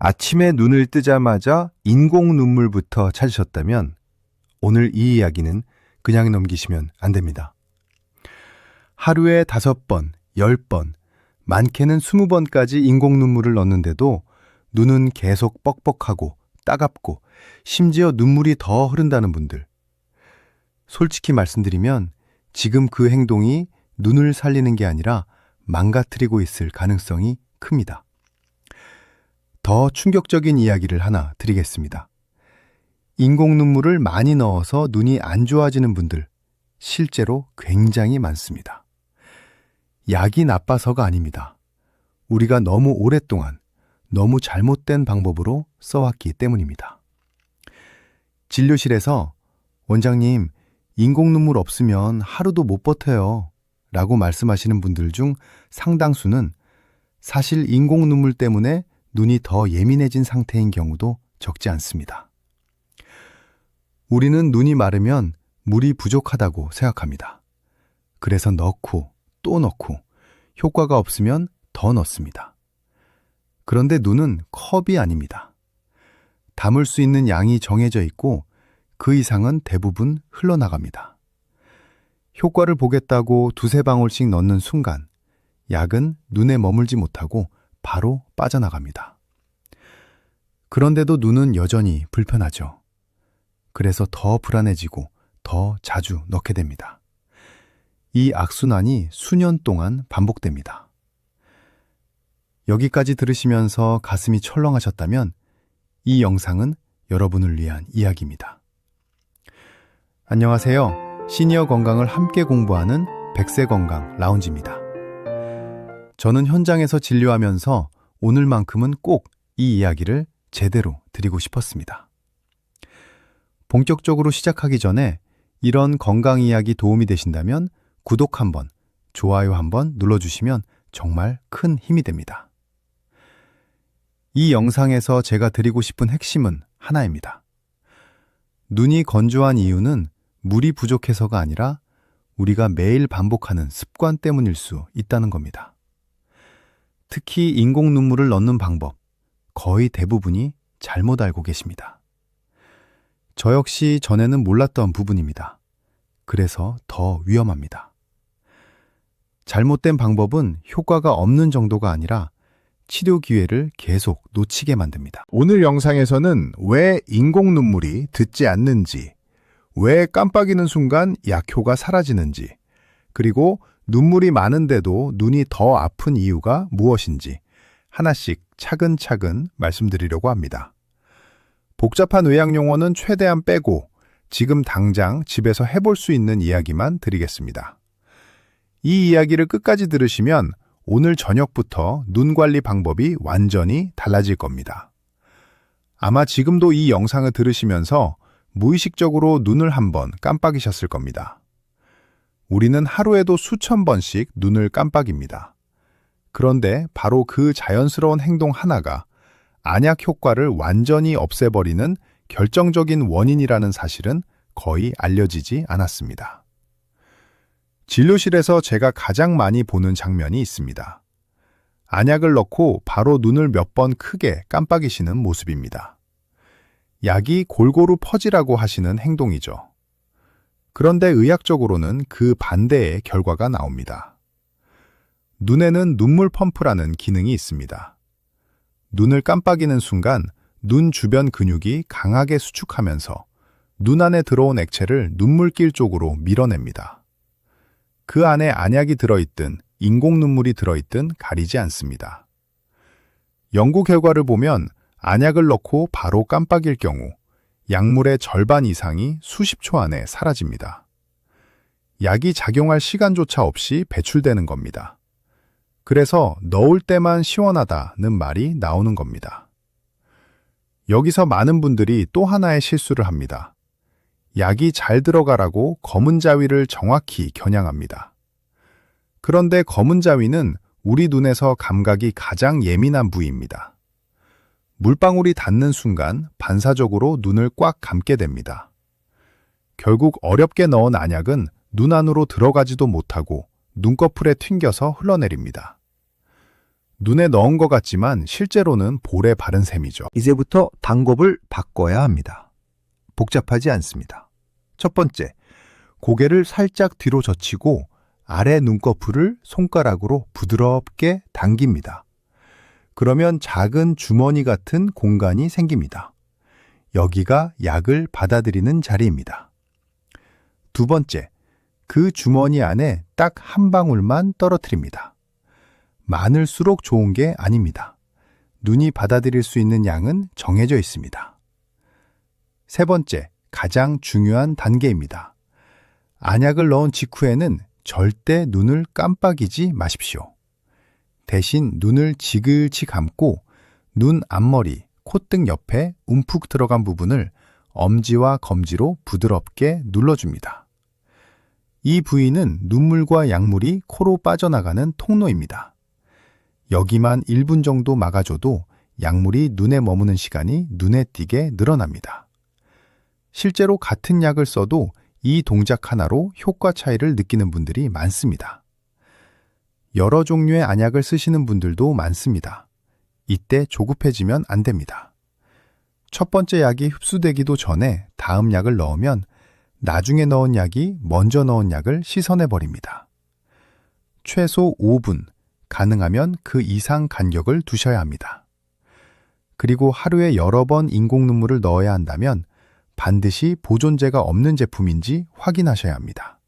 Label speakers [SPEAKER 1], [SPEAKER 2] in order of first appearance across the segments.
[SPEAKER 1] 아침에 눈을 뜨자마자 인공 눈물부터 찾으셨다면 오늘 이 이야기는 그냥 넘기시면 안 됩니다. 하루에 5번, 10번, 많게는 20번까지 인공 눈물을 넣는데도 눈은 계속 뻑뻑하고 따갑고 심지어 눈물이 더 흐른다는 분들. 솔직히 말씀드리면 지금 그 행동이 눈을 살리는 게 아니라 망가뜨리고 있을 가능성이 큽니다. 더 충격적인 이야기를 하나 드리겠습니다. 인공 눈물을 많이 넣어서 눈이 안 좋아지는 분들 실제로 굉장히 많습니다. 약이 나빠서가 아닙니다. 우리가 너무 오랫동안 너무 잘못된 방법으로 써왔기 때문입니다. 진료실에서 원장님, 인공 눈물 없으면 하루도 못 버텨요 라고 말씀하시는 분들 중 상당수는 사실 인공 눈물 때문에 눈이 더 예민해진 상태인 경우도 적지 않습니다. 우리는 눈이 마르면 물이 부족하다고 생각합니다. 그래서 넣고 또 넣고 효과가 없으면 더 넣습니다. 그런데 눈은 컵이 아닙니다. 담을 수 있는 양이 정해져 있고 그 이상은 대부분 흘러나갑니다. 효과를 보겠다고 2-3방울씩 넣는 순간 약은 눈에 머물지 못하고 바로 빠져나갑니다. 그런데도 눈은 여전히 불편하죠. 그래서 더 불안해지고 더 자주 넣게 됩니다. 이 악순환이 수년 동안 반복됩니다. 여기까지 들으시면서 가슴이 철렁하셨다면 이 영상은 여러분을 위한 이야기입니다. 안녕하세요. 시니어 건강을 함께 공부하는 백세건강 라운지입니다. 저는 현장에서 진료하면서 오늘만큼은 꼭 이 이야기를 제대로 드리고 싶었습니다. 본격적으로 시작하기 전에 이런 건강 이야기 도움이 되신다면 구독 한번, 좋아요 한번 눌러주시면 정말 큰 힘이 됩니다. 이 영상에서 제가 드리고 싶은 핵심은 하나입니다. 눈이 건조한 이유는 물이 부족해서가 아니라 우리가 매일 반복하는 습관 때문일 수 있다는 겁니다. 특히 인공 눈물을 넣는 방법, 거의 대부분이 잘못 알고 계십니다. 저 역시 전에는 몰랐던 부분입니다. 그래서 더 위험합니다. 잘못된 방법은 효과가 없는 정도가 아니라 치료 기회를 계속 놓치게 만듭니다.
[SPEAKER 2] 오늘 영상에서는 왜 인공 눈물이 듣지 않는지, 왜 깜빡이는 순간 약효가 사라지는지, 그리고 눈물이 많은데도 눈이 더 아픈 이유가 무엇인지 하나씩 차근차근 말씀드리려고 합니다. 복잡한 의학 용어는 최대한 빼고 지금 당장 집에서 해볼 수 있는 이야기만 드리겠습니다. 이 이야기를 끝까지 들으시면 오늘 저녁부터 눈 관리 방법이 완전히 달라질 겁니다. 아마 지금도 이 영상을 들으시면서 무의식적으로 눈을 한번 깜빡이셨을 겁니다. 우리는 하루에도 수천 번씩 눈을 깜빡입니다. 그런데 바로 그 자연스러운 행동 하나가 안약 효과를 완전히 없애버리는 결정적인 원인이라는 사실은 거의 알려지지 않았습니다. 진료실에서 제가 가장 많이 보는 장면이 있습니다. 안약을 넣고 바로 눈을 몇 번 크게 깜빡이시는 모습입니다. 약이 골고루 퍼지라고 하시는 행동이죠. 그런데 의학적으로는 그 반대의 결과가 나옵니다. 눈에는 눈물 펌프라는 기능이 있습니다. 눈을 깜빡이는 순간 눈 주변 근육이 강하게 수축하면서 눈 안에 들어온 액체를 눈물길 쪽으로 밀어냅니다. 그 안에 안약이 들어있든 인공 눈물이 들어있든 가리지 않습니다. 연구 결과를 보면 안약을 넣고 바로 깜빡일 경우 약물의 절반 이상이 수십 초 안에 사라집니다. 약이 작용할 시간조차 없이 배출되는 겁니다. 그래서 넣을 때만 시원하다는 말이 나오는 겁니다. 여기서 많은 분들이 또 하나의 실수를 합니다. 약이 잘 들어가라고 검은 자위를 정확히 겨냥합니다. 그런데 검은 자위는 우리 눈에서 감각이 가장 예민한 부위입니다. 물방울이 닿는 순간 반사적으로 눈을 꽉 감게 됩니다. 결국 어렵게 넣은 안약은 눈 안으로 들어가지도 못하고 눈꺼풀에 튕겨서 흘러내립니다. 눈에 넣은 것 같지만 실제로는 볼에 바른 셈이죠.
[SPEAKER 3] 이제부터 방법을 바꿔야 합니다. 복잡하지 않습니다. 첫 번째, 고개를 살짝 뒤로 젖히고 아래 눈꺼풀을 손가락으로 부드럽게 당깁니다. 그러면 작은 주머니 같은 공간이 생깁니다. 여기가 약을 받아들이는 자리입니다. 두 번째, 그 주머니 안에 딱 한 방울만 떨어뜨립니다. 많을수록 좋은 게 아닙니다. 눈이 받아들일 수 있는 양은 정해져 있습니다. 세 번째, 가장 중요한 단계입니다. 안약을 넣은 직후에는 절대 눈을 깜빡이지 마십시오. 대신 눈을 지그치 감고 눈 앞머리, 콧등 옆에 움푹 들어간 부분을 엄지와 검지로 부드럽게 눌러줍니다. 이 부위는 눈물과 약물이 코로 빠져나가는 통로입니다. 여기만 1분 정도 막아줘도 약물이 눈에 머무는 시간이 눈에 띄게 늘어납니다. 실제로 같은 약을 써도 이 동작 하나로 효과 차이를 느끼는 분들이 많습니다. 여러 종류의 안약을 쓰시는 분들도 많습니다. 이때 조급해지면 안 됩니다. 첫 번째 약이 흡수되기도 전에 다음 약을 넣으면 나중에 넣은 약이 먼저 넣은 약을 씻어내버립니다. 최소 5분, 가능하면 그 이상 간격을 두셔야 합니다. 그리고 하루에 여러 번 인공 눈물을 넣어야 한다면 반드시 보존제가 없는 제품인지 확인하셔야 합니다.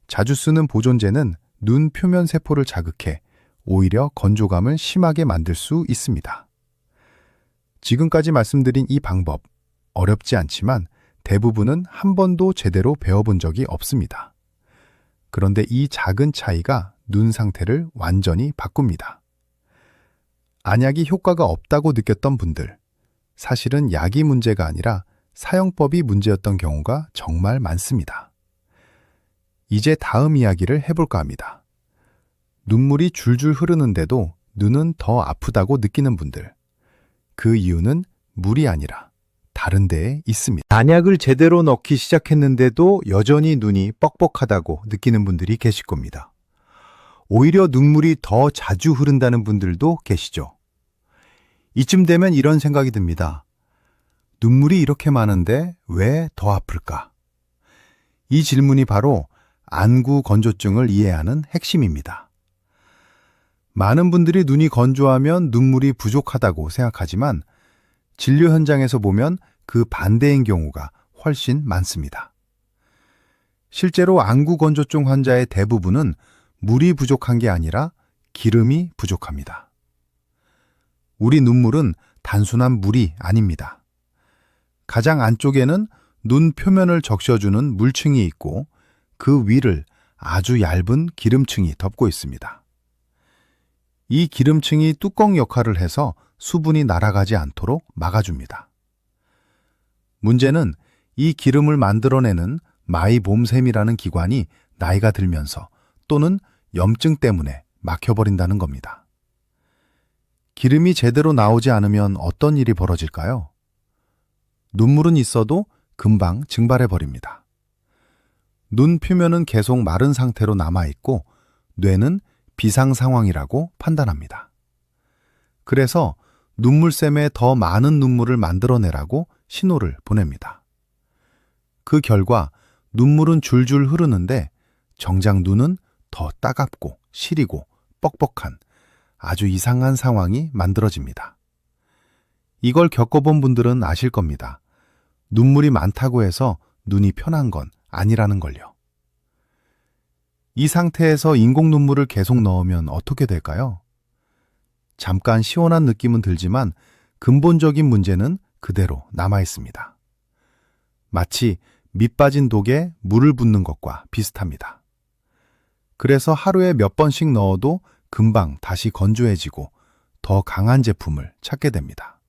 [SPEAKER 3] 자주 쓰는 보존제는 눈 표면 세포를 자극해 오히려 건조감을 심하게 만들 수 있습니다. 지금까지 말씀드린 이 방법, 어렵지 않지만 대부분은 한 번도 제대로 배워본 적이 없습니다. 그런데 이 작은 차이가 눈 상태를 완전히 바꿉니다. 안약이 효과가 없다고 느꼈던 분들, 사실은 약이 문제가 아니라 사용법이 문제였던 경우가 정말 많습니다. 이제 다음 이야기를 해볼까 합니다. 눈물이 줄줄 흐르는데도 눈은 더 아프다고 느끼는 분들. 그 이유는 물이 아니라 다른 데에 있습니다. 안약을 제대로 넣기 시작했는데도 여전히 눈이 뻑뻑하다고 느끼는 분들이 계실 겁니다. 오히려 눈물이 더 자주 흐른다는 분들도 계시죠. 이쯤 되면 이런 생각이 듭니다. 눈물이 이렇게 많은데 왜 더 아플까? 이 질문이 바로 안구 건조증을 이해하는 핵심입니다. 많은 분들이 눈이 건조하면 눈물이 부족하다고 생각하지만 진료 현장에서 보면 그 반대인 경우가 훨씬 많습니다. 실제로 안구 건조증 환자의 대부분은 물이 부족한 게 아니라 기름이 부족합니다. 우리 눈물은 단순한 물이 아닙니다. 가장 안쪽에는 눈 표면을 적셔주는 물층이 있고 그 위를 아주 얇은 기름층이 덮고 있습니다. 이 기름층이 뚜껑 역할을 해서 수분이 날아가지 않도록 막아줍니다. 문제는 이 기름을 만들어내는 마이봄샘이라는 기관이 나이가 들면서 또는 염증 때문에 막혀버린다는 겁니다. 기름이 제대로 나오지 않으면 어떤 일이 벌어질까요? 눈물은 있어도 금방 증발해버립니다. 눈 표면은 계속 마른 상태로 남아있고 뇌는 비상 상황이라고 판단합니다. 그래서 눈물샘에 더 많은 눈물을 만들어내라고 신호를 보냅니다. 그 결과 눈물은 줄줄 흐르는데 정작 눈은 더 따갑고 시리고 뻑뻑한 아주 이상한 상황이 만들어집니다. 이걸 겪어본 분들은 아실 겁니다. 눈물이 많다고 해서 눈이 편한 건 아니라는 걸요. 이 상태에서 인공 눈물을 계속 넣으면 어떻게 될까요? 잠깐 시원한 느낌은 들지만 근본적인 문제는 그대로 남아 있습니다. 마치 밑 빠진 독에 물을 붓는 것과 비슷합니다. 그래서 하루에 몇 번씩 넣어도 금방 다시 건조해지고 더 강한 제품을 찾게 됩니다.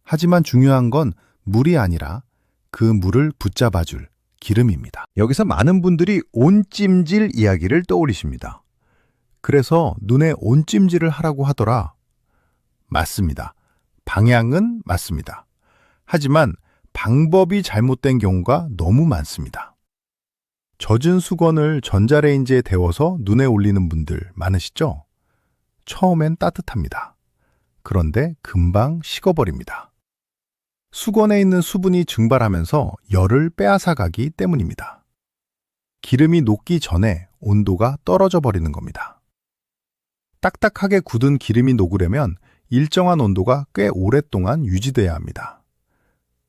[SPEAKER 3] 하지만 중요한 건 물이 아니라 그 물을 붙잡아줄 기름입니다. 여기서 많은 분들이 온찜질 이야기를 떠올리십니다. 그래서 눈에 온찜질을 하라고 하더라. 맞습니다. 방향은 맞습니다. 하지만 방법이 잘못된 경우가 너무 많습니다. 젖은 수건을 전자레인지에 데워서 눈에 올리는 분들 많으시죠?
[SPEAKER 2] 처음엔 따뜻합니다. 그런데 금방 식어버립니다. 수건에 있는 수분이 증발하면서 열을 빼앗아가기 때문입니다. 기름이 녹기 전에 온도가 떨어져 버리는 겁니다. 딱딱하게 굳은 기름이 녹으려면 일정한 온도가 꽤 오랫동안 유지돼야 합니다.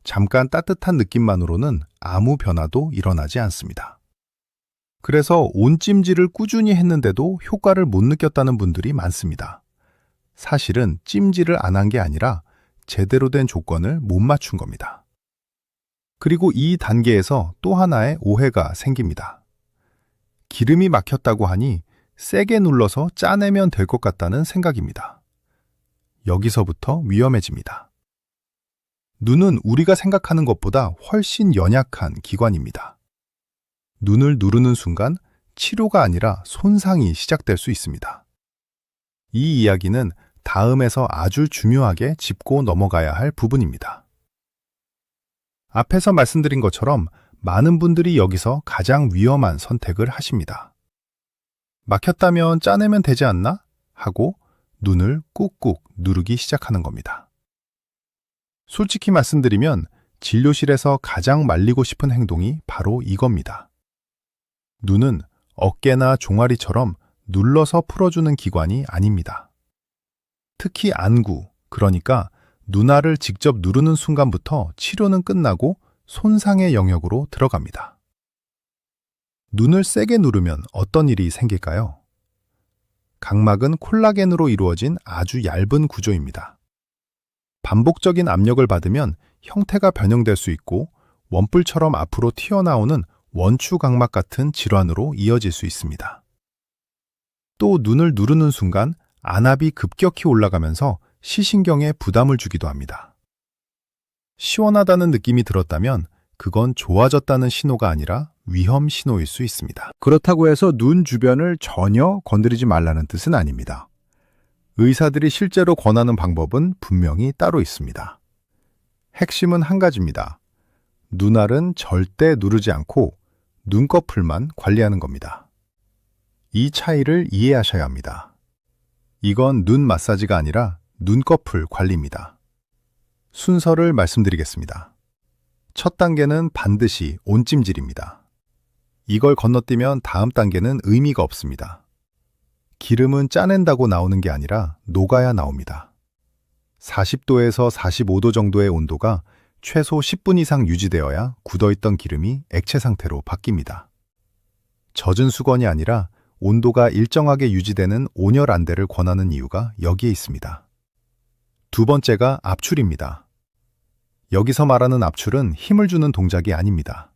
[SPEAKER 2] 잠깐 따뜻한 느낌만으로는 아무 변화도 일어나지 않습니다. 그래서 온찜질을 꾸준히 했는데도 효과를 못 느꼈다는 분들이 많습니다. 사실은 찜질을 안 한 게 아니라 제대로 된 조건을 못 맞춘 겁니다. 그리고 이 단계에서 또 하나의 오해가 생깁니다. 기름이 막혔다고 하니 세게 눌러서 짜내면 될 것 같다는 생각입니다. 여기서부터 위험해집니다. 눈은 우리가 생각하는 것보다 훨씬 연약한 기관입니다. 눈을 누르는 순간 치료가 아니라 손상이 시작될 수 있습니다. 이 이야기는 다음에서 아주 중요하게 짚고 넘어가야 할 부분입니다. 앞에서 말씀드린 것처럼 많은 분들이 여기서 가장 위험한 선택을 하십니다. 막혔다면 짜내면 되지 않나? 하고 눈을 꾹꾹 누르기 시작하는 겁니다. 솔직히 말씀드리면 진료실에서 가장 말리고 싶은 행동이 바로 이겁니다. 눈은 어깨나 종아리처럼 눌러서 풀어주는 기관이 아닙니다. 특히 안구, 그러니까 눈알을 직접 누르는 순간부터 치료는 끝나고 손상의 영역으로 들어갑니다. 눈을 세게 누르면 어떤 일이 생길까요? 각막은 콜라겐으로 이루어진 아주 얇은 구조입니다. 반복적인 압력을 받으면 형태가 변형될 수 있고 원뿔처럼 앞으로 튀어나오는 원추각막 같은 질환으로 이어질 수 있습니다. 또 눈을 누르는 순간 안압이 급격히 올라가면서 시신경에 부담을 주기도 합니다. 시원하다는 느낌이 들었다면 그건 좋아졌다는 신호가 아니라 위험 신호일 수 있습니다.
[SPEAKER 3] 그렇다고 해서 눈 주변을 전혀 건드리지 말라는 뜻은 아닙니다.
[SPEAKER 2] 의사들이 실제로 권하는 방법은 분명히 따로 있습니다. 핵심은 한 가지입니다. 눈알은 절대 누르지 않고 눈꺼풀만 관리하는 겁니다. 이 차이를 이해하셔야 합니다. 이건 눈 마사지가 아니라 눈꺼풀 관리입니다. 순서를 말씀드리겠습니다. 첫 단계는 반드시 온찜질입니다. 이걸 건너뛰면 다음 단계는 의미가 없습니다. 기름은 짜낸다고 나오는 게 아니라 녹아야 나옵니다. 40도에서 45도 정도의 온도가 최소 10분 이상 유지되어야 굳어있던 기름이 액체 상태로 바뀝니다. 젖은 수건이 아니라 온도가 일정하게 유지되는 온열 안대를 권하는 이유가 여기에 있습니다. 두 번째가 압출입니다. 여기서 말하는 압출은 힘을 주는 동작이 아닙니다.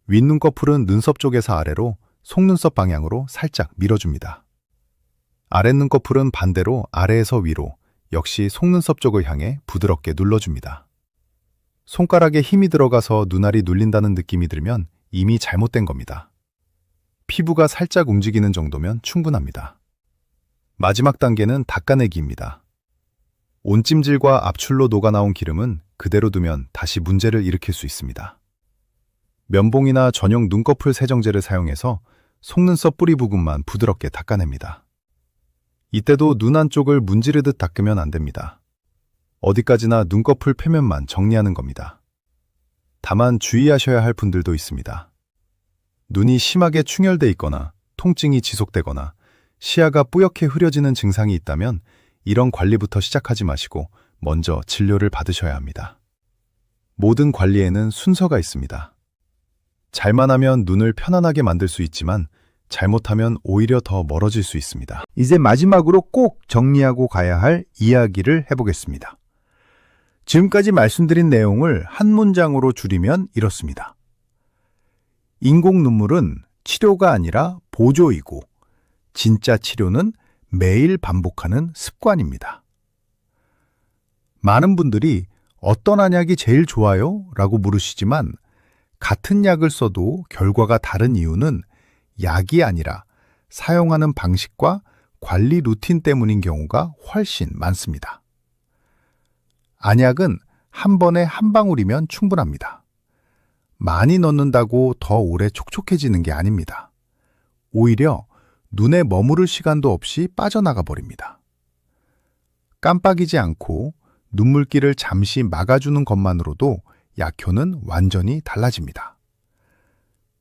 [SPEAKER 2] 윗눈꺼풀은 눈썹 쪽에서 아래로 속눈썹 방향으로 살짝 밀어줍니다. 아랫눈꺼풀은 반대로 아래에서 위로 역시 속눈썹 쪽을 향해 부드럽게 눌러줍니다. 손가락에 힘이 들어가서 눈알이 눌린다는 느낌이 들면 이미 잘못된 겁니다. 피부가 살짝 움직이는 정도면 충분합니다. 마지막 단계는 닦아내기입니다. 온찜질과 압출로 녹아나온 기름은 그대로 두면 다시 문제를 일으킬 수 있습니다. 면봉이나 전용 눈꺼풀 세정제를 사용해서 속눈썹 뿌리 부분만 부드럽게 닦아냅니다. 이때도 눈 안쪽을 문지르듯 닦으면 안 됩니다. 어디까지나 눈꺼풀 표면만 정리하는 겁니다. 다만 주의하셔야 할 분들도 있습니다. 눈이 심하게 충혈돼 있거나 통증이 지속되거나 시야가 뿌옇게 흐려지는 증상이 있다면 이런 관리부터 시작하지 마시고 먼저 진료를 받으셔야 합니다. 모든 관리에는 순서가 있습니다. 잘만 하면 눈을 편안하게 만들 수 있지만 잘못하면 오히려 더 멀어질 수 있습니다.
[SPEAKER 3] 이제 마지막으로 꼭 정리하고 가야 할 이야기를 해보겠습니다. 지금까지 말씀드린 내용을 한 문장으로 줄이면 이렇습니다. 인공 눈물은 치료가 아니라 보조이고 진짜 치료는 매일 반복하는 습관입니다. 많은 분들이 어떤 한약이 제일 좋아요? 라고 물으시지만 같은 약을 써도 결과가 다른 이유는 약이 아니라 사용하는 방식과 관리 루틴 때문인 경우가 훨씬 많습니다. 안약은 한 번에 한 방울이면 충분합니다. 많이 넣는다고 더 오래 촉촉해지는 게 아닙니다. 오히려
[SPEAKER 2] 눈에 머무를 시간도 없이 빠져나가 버립니다. 깜빡이지 않고 눈물길을 잠시 막아주는 것만으로도 약효는 완전히 달라집니다.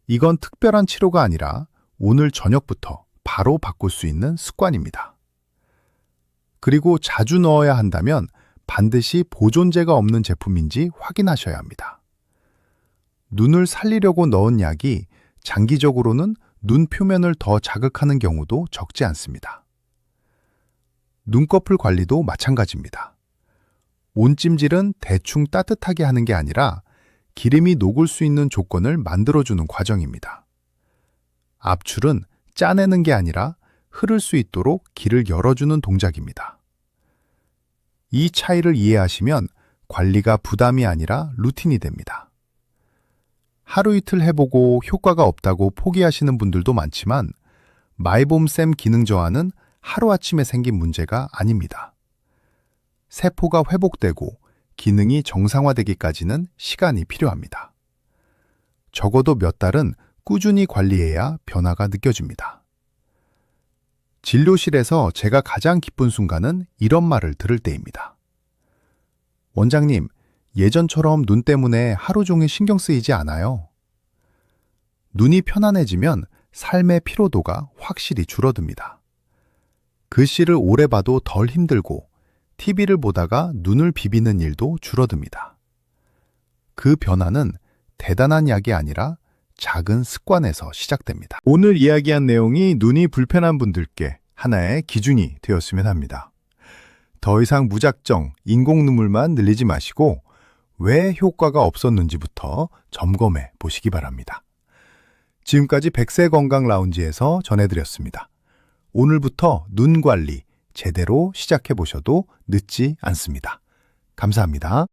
[SPEAKER 2] 이건 특별한 치료가 아니라 오늘 저녁부터 바로 바꿀 수 있는 습관입니다. 그리고 자주 넣어야 한다면 반드시 보존제가 없는 제품인지 확인하셔야 합니다. 눈을 살리려고 넣은 약이 장기적으로는 눈 표면을 더 자극하는 경우도 적지 않습니다. 눈꺼풀 관리도 마찬가지입니다. 온찜질은 대충 따뜻하게 하는 게 아니라 기름이 녹을 수 있는 조건을 만들어주는 과정입니다. 압출은 짜내는 게 아니라 흐를 수 있도록 길을 열어주는 동작입니다. 이 차이를 이해하시면 관리가 부담이 아니라 루틴이 됩니다. 하루 이틀 해보고 효과가 없다고 포기하시는 분들도 많지만 마이봄샘 기능 저하는 하루아침에 생긴 문제가 아닙니다. 세포가 회복되고 기능이 정상화되기까지는 시간이 필요합니다. 적어도 몇 달은 꾸준히 관리해야 변화가 느껴집니다. 진료실에서 제가 가장 기쁜 순간은 이런 말을 들을 때입니다. 원장님, 예전처럼 눈 때문에 하루 종일 신경 쓰이지 않아요. 눈이 편안해지면 삶의 피로도가 확실히 줄어듭니다. 글씨를 오래 봐도 덜 힘들고 TV를 보다가 눈을 비비는 일도 줄어듭니다. 그 변화는 대단한 약이 아니라 작은 습관에서 시작됩니다. 오늘 이야기한 내용이 눈이 불편한 분들께 하나의 기준이 되었으면 합니다. 더 이상 무작정 인공 눈물만 늘리지 마시고 왜 효과가 없었는지부터 점검해 보시기 바랍니다. 지금까지 백세건강라운지에서 전해드렸습니다. 오늘부터 눈 관리 제대로 시작해 보셔도 늦지 않습니다. 감사합니다.